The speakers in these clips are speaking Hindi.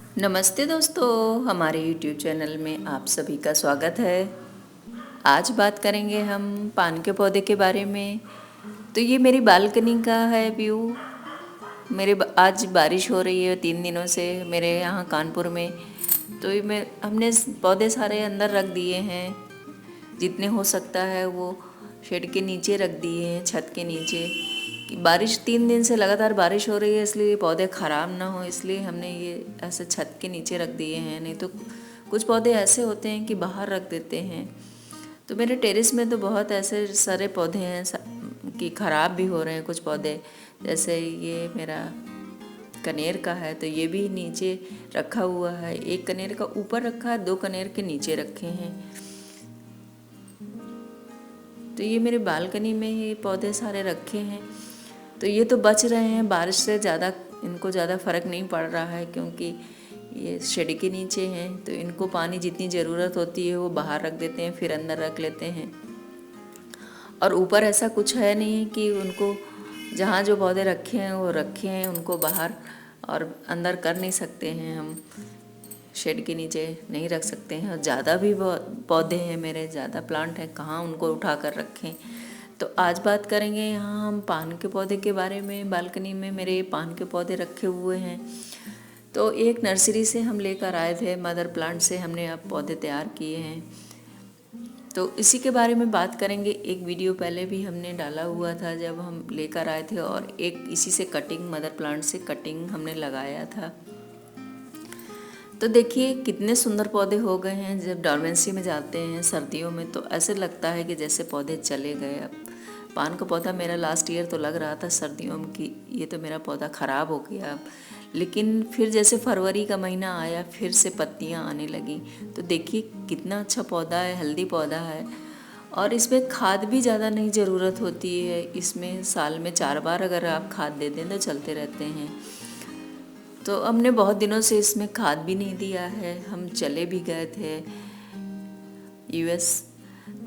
नमस्ते दोस्तों, हमारे YouTube चैनल में आप सभी का स्वागत है। आज बात करेंगे हम पान के पौधे के बारे में। तो ये मेरी बालकनी का है व्यू। आज बारिश हो रही है 3 दिनों से मेरे यहाँ कानपुर में। तो ये हमने पौधे सारे अंदर रख दिए हैं, जितने हो सकता है वो शेड के नीचे रख दिए हैं, छत के नीचे। कि बारिश 3 दिन से लगातार बारिश हो रही है, इसलिए पौधे ख़राब ना हो, इसलिए हमने ये ऐसे छत के नीचे रख दिए हैं। नहीं तो कुछ पौधे ऐसे होते हैं कि बाहर रख देते हैं। तो मेरे टेरेस में तो बहुत ऐसे सारे पौधे हैं कि ख़राब भी हो रहे हैं कुछ पौधे। जैसे ये मेरा कनेर का है, तो ये भी नीचे रखा हुआ है। एक कनेर का ऊपर रखा है, 2 कनेर के नीचे रखे हैं। तो ये मेरे बालकनी में ये पौधे सारे रखे हैं। तो ये तो बच रहे हैं बारिश से, इनको ज़्यादा फ़र्क नहीं पड़ रहा है, क्योंकि ये शेड के नीचे हैं। तो इनको पानी जितनी ज़रूरत होती है वो बाहर रख देते हैं, फिर अंदर रख लेते हैं। और ऊपर ऐसा कुछ है नहीं कि उनको जहाँ जो पौधे रखे हैं वो रखे हैं, उनको बाहर और अंदर कर नहीं सकते हैं। हम शेड के नीचे नहीं रख सकते हैं। और ज़्यादा भी पौधे हैं मेरे, ज़्यादा प्लांट हैं, कहाँ उनको उठा कर रखें। तो आज बात करेंगे यहाँ हम पान के पौधे के बारे में। बालकनी में मेरे पान के पौधे रखे हुए हैं। तो एक नर्सरी से हम लेकर आए थे, मदर प्लांट से हमने अब पौधे तैयार किए हैं। तो इसी के बारे में बात करेंगे। एक वीडियो पहले भी हमने डाला हुआ था जब हम लेकर आए थे, और एक इसी से कटिंग, मदर प्लांट से कटिंग हमने लगाया था। तो देखिए कितने सुंदर पौधे हो गए हैं। जब डॉर्मेंसी में जाते हैं सर्दियों में तो ऐसे लगता है कि जैसे पौधे चले गए। अब पान का पौधा मेरा लास्ट ईयर तो लग रहा था सर्दियों में कि ये तो मेरा पौधा ख़राब हो गया। लेकिन फिर जैसे फरवरी का महीना आया, फिर से पत्तियां आने लगी। तो देखिए कितना अच्छा पौधा है, हेल्दी पौधा है। और इसमें खाद भी ज़्यादा नहीं ज़रूरत होती है। इसमें साल में 4 बार अगर आप खाद दे दें तो चलते रहते हैं। तो हमने बहुत दिनों से इसमें खाद भी नहीं दिया है। हम चले भी गए थे यूएस,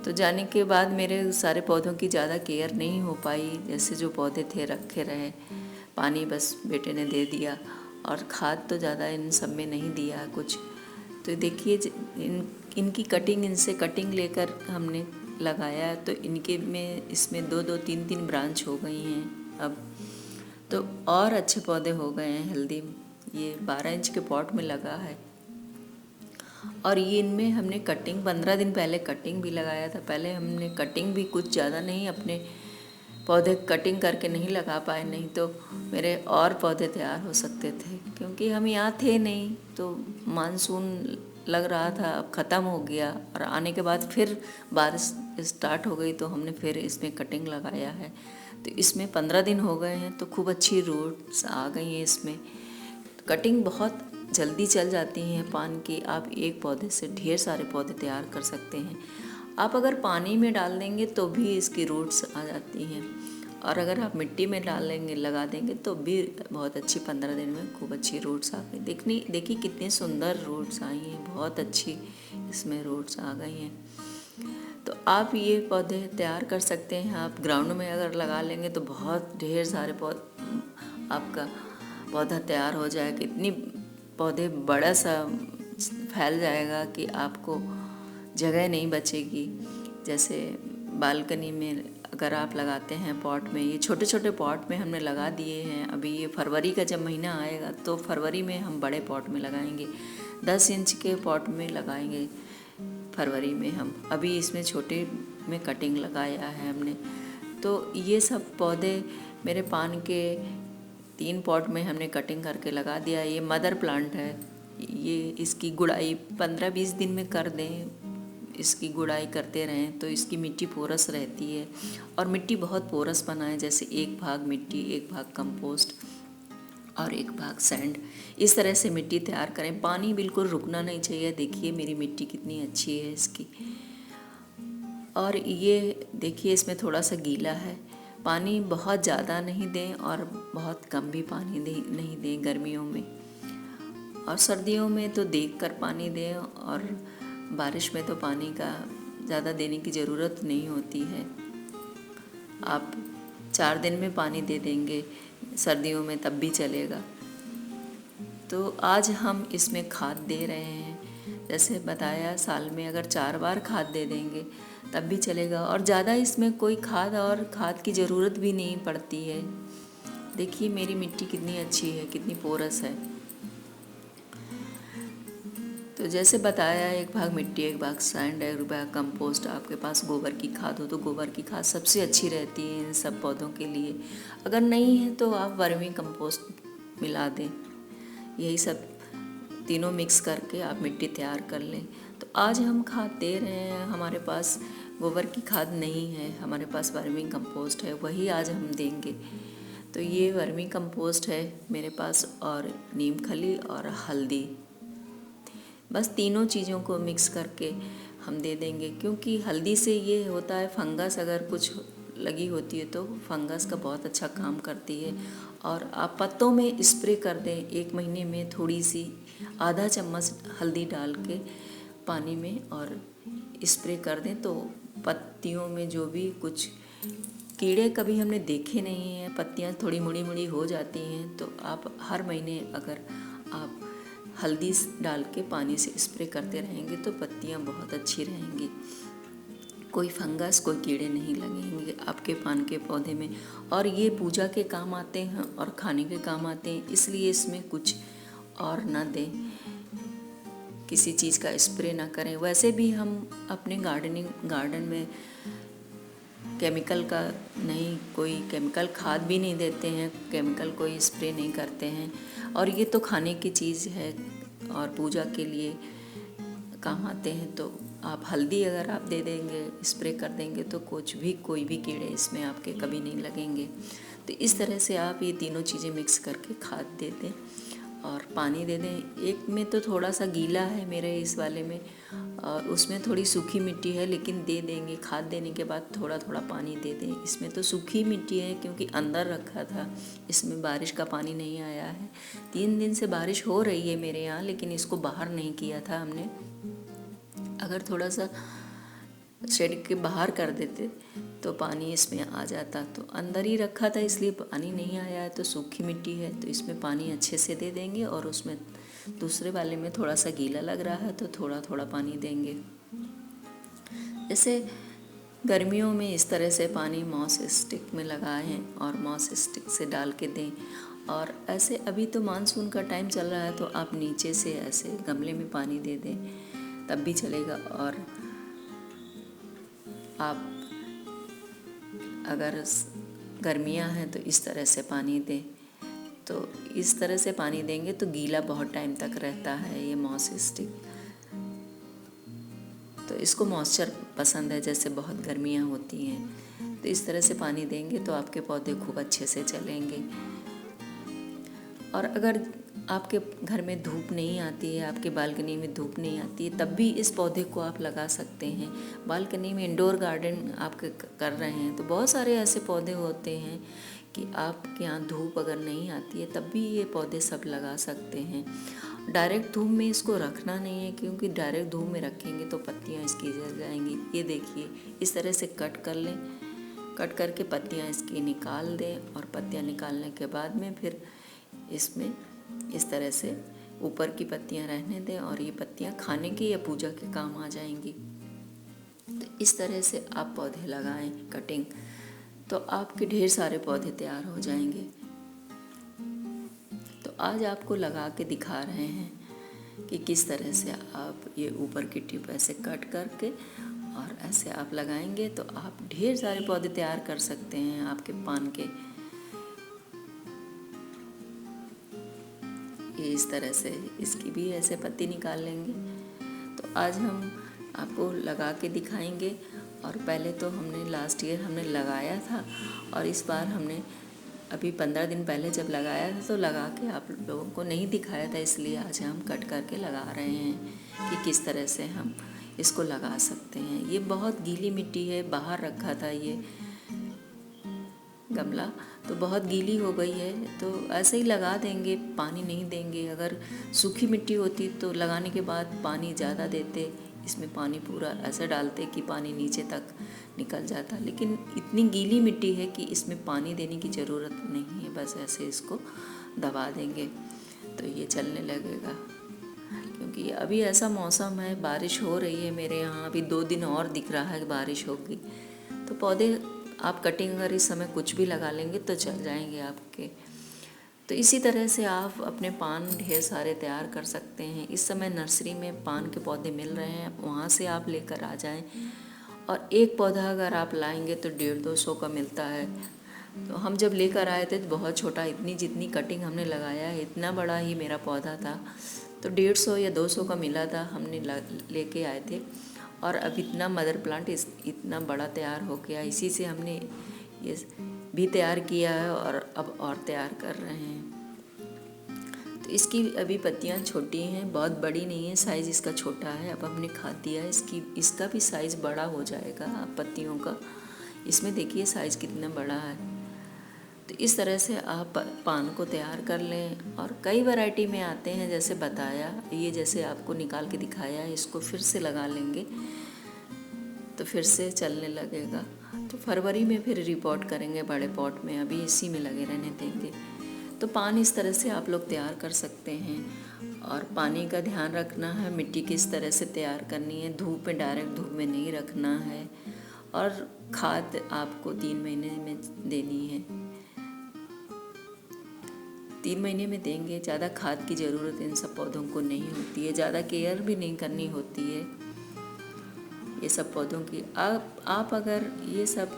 तो जाने के बाद मेरे सारे पौधों की ज़्यादा केयर नहीं हो पाई। जैसे जो पौधे थे रखे रहे, पानी बस बेटे ने दे दिया, और खाद तो ज़्यादा इन सब में नहीं दिया कुछ। तो देखिए इनकी कटिंग, इनसे कटिंग लेकर हमने लगाया, तो इनके में इसमें 2-2, 3-3 ब्रांच हो गई हैं अब। तो और अच्छे पौधे हो गए हैं, हेल्दी। ये 12 इंच के पॉट में लगा है। और ये इनमें हमने कटिंग 15 दिन पहले कटिंग भी लगाया था। पहले हमने कटिंग भी कुछ ज़्यादा नहीं, अपने पौधे कटिंग करके नहीं लगा पाए, नहीं तो मेरे और पौधे तैयार हो सकते थे। क्योंकि हम यहाँ थे नहीं, तो मानसून लग रहा था अब ख़त्म हो गया, और आने के बाद फिर बारिश स्टार्ट हो गई, तो हमने फिर इसमें कटिंग लगाया है। तो इसमें 15 दिन हो गए हैं, तो खूब अच्छी रूट्स आ गई हैं इसमें। कटिंग बहुत जल्दी चल जाती हैं पान की। आप एक पौधे से ढेर सारे पौधे तैयार कर सकते हैं। आप अगर पानी में डाल देंगे तो भी इसकी रूट्स आ जाती हैं, और अगर आप मिट्टी में डाल लेंगे, लगा देंगे, तो भी बहुत अच्छी 15 दिन में खूब अच्छी रूट्स आ गई। देखिए कितनी सुंदर रूट्स आई हैं, बहुत अच्छी इसमें रूट्स आ गई हैं। तो आप ये पौधे तैयार कर सकते हैं। आप ग्राउंड में अगर लगा लेंगे तो बहुत ढेर सारे आपका पौधा तैयार हो जाएगा। इतनी पौधे बड़ा सा फैल जाएगा कि आपको जगह नहीं बचेगी। जैसे बालकनी में अगर आप लगाते हैं पॉट में, ये छोटे छोटे पॉट में हमने लगा दिए हैं। अभी ये फरवरी का जब महीना आएगा तो फरवरी में हम बड़े पॉट में लगाएंगे, 10 इंच के पॉट में लगाएंगे फरवरी में हम। अभी इसमें छोटे में कटिंग लगाया है हमने। तो ये सब पौधे मेरे पान के 3 पॉट में हमने कटिंग करके लगा दिया। ये मदर प्लांट है। ये इसकी गुड़ाई 15-20 दिन में कर दें, इसकी गुड़ाई करते रहें तो इसकी मिट्टी पोरस रहती है। और मिट्टी बहुत पोरस बनाए, जैसे 1 भाग मिट्टी, 1 भाग कंपोस्ट और 1 भाग सैंड, इस तरह से मिट्टी तैयार करें। पानी बिल्कुल रुकना नहीं चाहिए। देखिए मेरी मिट्टी कितनी अच्छी है इसकी। और ये देखिए इसमें थोड़ा सा गीला है। पानी बहुत ज़्यादा नहीं दें और बहुत कम भी पानी नहीं दें गर्मियों में, और सर्दियों में तो देख कर पानी दें। और बारिश में तो पानी का ज़्यादा देने की ज़रूरत नहीं होती है। आप 4 दिन में पानी दे देंगे सर्दियों में, तब भी चलेगा। तो आज हम इसमें खाद दे रहे हैं। जैसे बताया, साल में अगर 4 बार खाद दे देंगे तब भी चलेगा, और ज़्यादा इसमें कोई खाद की ज़रूरत भी नहीं पड़ती है। देखिए मेरी मिट्टी कितनी अच्छी है, कितनी पोरस है। तो जैसे बताया, एक भाग मिट्टी, एक भाग सैंड, एक भाग कंपोस्ट। आपके पास गोबर की खाद हो तो गोबर की खाद सबसे अच्छी रहती है इन सब पौधों के लिए। अगर नहीं है तो आप वर्मी कंपोस्ट मिला दें। यही सब तीनों मिक्स करके आप मिट्टी तैयार कर लें। तो आज हम खाद दे रहे हैं। हमारे पास गोबर की खाद नहीं है, हमारे पास वर्मी कंपोस्ट है, वही आज हम देंगे। तो ये वर्मी कंपोस्ट है मेरे पास, और नीम खली और हल्दी, बस तीनों चीज़ों को मिक्स करके हम दे देंगे। क्योंकि हल्दी से ये होता है, फंगस अगर कुछ लगी होती है तो फंगस का बहुत अच्छा काम करती है। और आप पत्तों में स्प्रे कर दें, 1 महीने में थोड़ी सी आधा चम्मच हल्दी डाल के पानी में और स्प्रे कर दें, तो पत्तियों में जो भी कुछ कीड़े कभी हमने देखे नहीं हैं, पत्तियां थोड़ी मुड़ी मुड़ी हो जाती हैं, तो आप हर महीने अगर आप हल्दी डाल के पानी से स्प्रे करते रहेंगे तो पत्तियां बहुत अच्छी रहेंगी। कोई फंगस, कोई कीड़े नहीं लगेंगे आपके पान के पौधे में। और ये पूजा के काम आते हैं और खाने के काम आते हैं, इसलिए इसमें कुछ और ना दें, किसी चीज़ का स्प्रे ना करें। वैसे भी हम अपने गार्डन में केमिकल का नहीं, कोई केमिकल खाद भी नहीं देते हैं, केमिकल कोई स्प्रे नहीं करते हैं। और ये तो खाने की चीज़ है और पूजा के लिए काम आते हैं। तो आप हल्दी अगर आप दे देंगे, स्प्रे कर देंगे, तो कोई भी कीड़े इसमें आपके कभी नहीं लगेंगे। तो इस तरह से आप ये तीनों चीज़ें मिक्स करके खाद दे दें और पानी दे दें। एक में तो थोड़ा सा गीला है मेरे इस वाले में, और उसमें थोड़ी सूखी मिट्टी है, लेकिन दे देंगे खाद देने के बाद थोड़ा थोड़ा पानी दे दें। इसमें तो सूखी मिट्टी है क्योंकि अंदर रखा था, इसमें बारिश का पानी नहीं आया है। 3 दिन से बारिश हो रही है मेरे यहाँ, लेकिन इसको बाहर नहीं किया था हमने। अगर थोड़ा सा शेड के बाहर कर देते तो पानी इसमें आ जाता, तो अंदर ही रखा था इसलिए पानी नहीं आया है। तो सूखी मिट्टी है तो इसमें पानी अच्छे से दे देंगे, और उसमें दूसरे वाले में थोड़ा सा गीला लग रहा है तो थोड़ा थोड़ा पानी देंगे। जैसे गर्मियों में इस तरह से पानी मॉस स्टिक में लगाएं और मॉस स्टिक से डाल के दें। और ऐसे अभी तो मानसून का टाइम चल रहा है, तो आप नीचे से ऐसे गमले में पानी दे दें तब भी चलेगा। और आप अगर गर्मियां हैं तो इस तरह से पानी दें, तो इस तरह से पानी देंगे तो गीला बहुत टाइम तक रहता है ये मॉस स्टिक। तो इसको मॉइस्चर पसंद है, जैसे बहुत गर्मियां होती हैं, तो इस तरह से पानी देंगे तो आपके पौधे खूब अच्छे से चलेंगे। और अगर आपके घर में धूप नहीं आती है, आपके बालकनी में धूप नहीं आती है, तब भी इस पौधे को आप लगा सकते हैं। बालकनी में इंडोर गार्डन आप कर रहे हैं तो बहुत सारे ऐसे पौधे होते हैं कि आपके यहाँ धूप अगर नहीं आती है तब भी ये पौधे सब लगा सकते हैं। डायरेक्ट धूप में इसको रखना नहीं है, क्योंकि डायरेक्ट धूप में रखेंगे तो पत्तियाँ इसकी जल जाएंगी। ये देखिए, इस तरह से कट कर लें, कट करके पत्तियाँ इसकी निकाल दें, और पत्तियाँ निकालने के बाद में फिर इसमें इस तरह से ऊपर की पत्तियां रहने दें, और ये पत्तियां खाने की या पूजा के काम आ जाएंगी। तो इस तरह से आप पौधे लगाएं कटिंग, तो आपके ढेर सारे पौधे तैयार हो जाएंगे। तो आज आपको लगा के दिखा रहे हैं कि किस तरह से आप ये ऊपर की टिप ऐसे कट करके और ऐसे आप लगाएंगे तो आप ढेर सारे पौधे तैयार कर सकते हैं आपके पान के। ये इस तरह से इसकी भी ऐसे पत्ती निकाल लेंगे। तो आज हम आपको लगा के दिखाएंगे। और पहले तो हमने लास्ट ईयर हमने लगाया था, और इस बार हमने अभी 15 दिन पहले जब लगाया था तो लगा के आप लोगों को नहीं दिखाया था, इसलिए आज हम कट करके लगा रहे हैं कि किस तरह से हम इसको लगा सकते हैं। ये बहुत गीली मिट्टी है, बाहर रखा था ये गमला, तो बहुत गीली हो गई है, तो ऐसे ही लगा देंगे, पानी नहीं देंगे। अगर सूखी मिट्टी होती तो लगाने के बाद पानी ज़्यादा देते, इसमें पानी पूरा ऐसे डालते कि पानी नीचे तक निकल जाता। लेकिन इतनी गीली मिट्टी है कि इसमें पानी देने की ज़रूरत नहीं है, बस ऐसे इसको दबा देंगे। तो ये चलने लगेगा। क्योंकि अभी ऐसा मौसम है, बारिश हो रही है मेरे यहाँ, अभी 2 दिन और दिख रहा है कि बारिश होगी। तो पौधे आप कटिंग अगर इस समय कुछ भी लगा लेंगे तो चल जाएंगे आपके। तो इसी तरह से आप अपने पान ढेर सारे तैयार कर सकते हैं। इस समय नर्सरी में पान के पौधे मिल रहे हैं, वहाँ से आप लेकर आ जाएं। और एक पौधा अगर आप लाएंगे तो 150-200 का मिलता है। तो हम जब लेकर आए थे तो बहुत छोटा, इतनी जितनी कटिंग हमने लगाया है इतना बड़ा ही मेरा पौधा था, तो 150 या 200 का मिला था, हमने लेके आए थे। और अब इतना मदर प्लांट इतना बड़ा तैयार हो गया, इसी से हमने ये भी तैयार किया है और अब और तैयार कर रहे हैं। तो इसकी अभी पत्तियां छोटी हैं, बहुत बड़ी नहीं है, साइज़ इसका छोटा है। अब हमने खाद दिया है, इसका भी साइज़ बड़ा हो जाएगा पत्तियों का। इसमें देखिए साइज़ कितना बड़ा है। तो इस तरह से आप पान को तैयार कर लें। और कई वैरायटी में आते हैं, जैसे बताया, ये जैसे आपको निकाल के दिखाया, इसको फिर से लगा लेंगे तो फिर से चलने लगेगा। तो फरवरी में फिर रिपोर्ट करेंगे बड़े पॉट में, अभी इसी में लगे रहने देंगे। तो पान इस तरह से आप लोग तैयार कर सकते हैं। और पानी का ध्यान रखना है, मिट्टी किस तरह से तैयार करनी है, धूप में, डायरेक्ट धूप में नहीं रखना है। और खाद आपको 3 महीने में देनी है, 3 महीने में देंगे। ज़्यादा खाद की ज़रूरत इन सब पौधों को नहीं होती है, ज़्यादा केयर भी नहीं करनी होती है ये सब पौधों की। आप अगर ये सब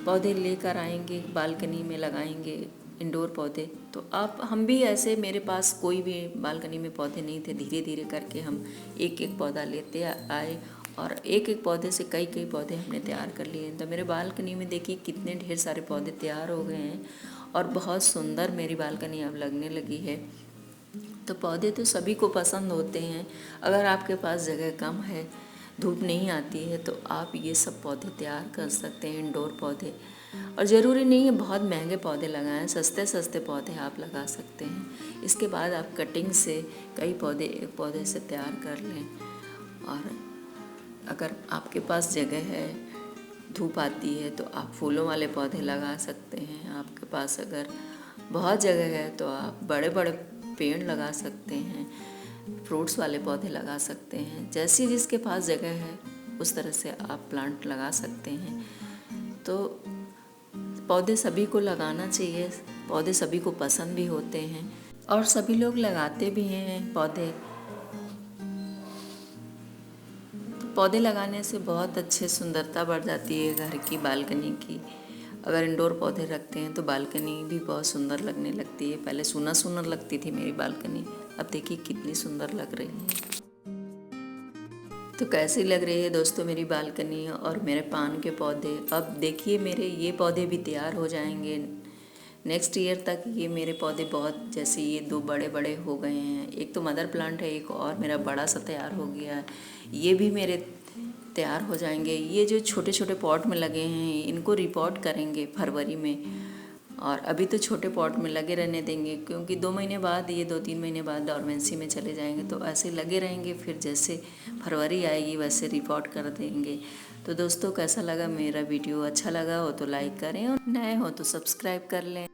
पौधे लेकर आएंगे, बालकनी में लगाएंगे इंडोर पौधे, तो हम भी ऐसे, मेरे पास कोई भी बालकनी में पौधे नहीं थे, धीरे धीरे करके हम एक एक पौधा लेते आए और एक एक पौधे से कई कई पौधे हमने तैयार कर लिए। तो मेरे बालकनी में देखिए कितने ढेर सारे पौधे तैयार हो गए हैं और बहुत सुंदर मेरी बालकनी अब लगने लगी है। तो पौधे तो सभी को पसंद होते हैं। अगर आपके पास जगह कम है, धूप नहीं आती है, तो आप ये सब पौधे तैयार कर सकते हैं, इंडोर पौधे। और ज़रूरी नहीं है बहुत महंगे पौधे लगाएं, सस्ते सस्ते पौधे आप लगा सकते हैं। इसके बाद आप कटिंग से कई पौधे एक पौधे से तैयार कर लें। और अगर आपके पास जगह है, धूप आती है, तो आप फूलों वाले पौधे लगा सकते हैं। आपके पास अगर बहुत जगह है तो आप बड़े बड़े पेड़ लगा सकते हैं, फ्रूट्स वाले पौधे लगा सकते हैं। जैसी जिसके पास जगह है उस तरह से आप प्लांट लगा सकते हैं। तो पौधे सभी को लगाना चाहिए, पौधे सभी को पसंद भी होते हैं और सभी लोग लगाते भी हैं पौधे। पौधे लगाने से बहुत अच्छे सुंदरता बढ़ जाती है घर की, बालकनी की। अगर इंडोर पौधे रखते हैं तो बालकनी भी बहुत सुंदर लगने लगती है। पहले सूना सूना लगती थी मेरी बालकनी, अब देखिए कितनी सुंदर लग रही है। तो कैसी लग रही है दोस्तों मेरी बालकनी और मेरे पान के पौधे। अब देखिए मेरे ये पौधे भी तैयार हो जाएंगे नेक्स्ट ईयर तक। ये मेरे पौधे बहुत, जैसे ये 2 बड़े बड़े हो गए हैं, एक तो मदर प्लांट है, एक और मेरा बड़ा सा तैयार हो गया है, ये भी मेरे तैयार हो जाएंगे। ये जो छोटे छोटे पॉट में लगे हैं इनको रिपोर्ट करेंगे फरवरी में। और अभी तो छोटे पॉट में लगे रहने देंगे, क्योंकि 2 महीने बाद, ये 2-3 महीने बाद डॉर्मेंसी में चले जाएंगे। तो ऐसे लगे रहेंगे, फिर जैसे फरवरी आएगी वैसे रिपोर्ट कर देंगे। तो दोस्तों कैसा लगा मेरा वीडियो? अच्छा लगा हो तो लाइक करें और नए हो तो सब्सक्राइब कर लें।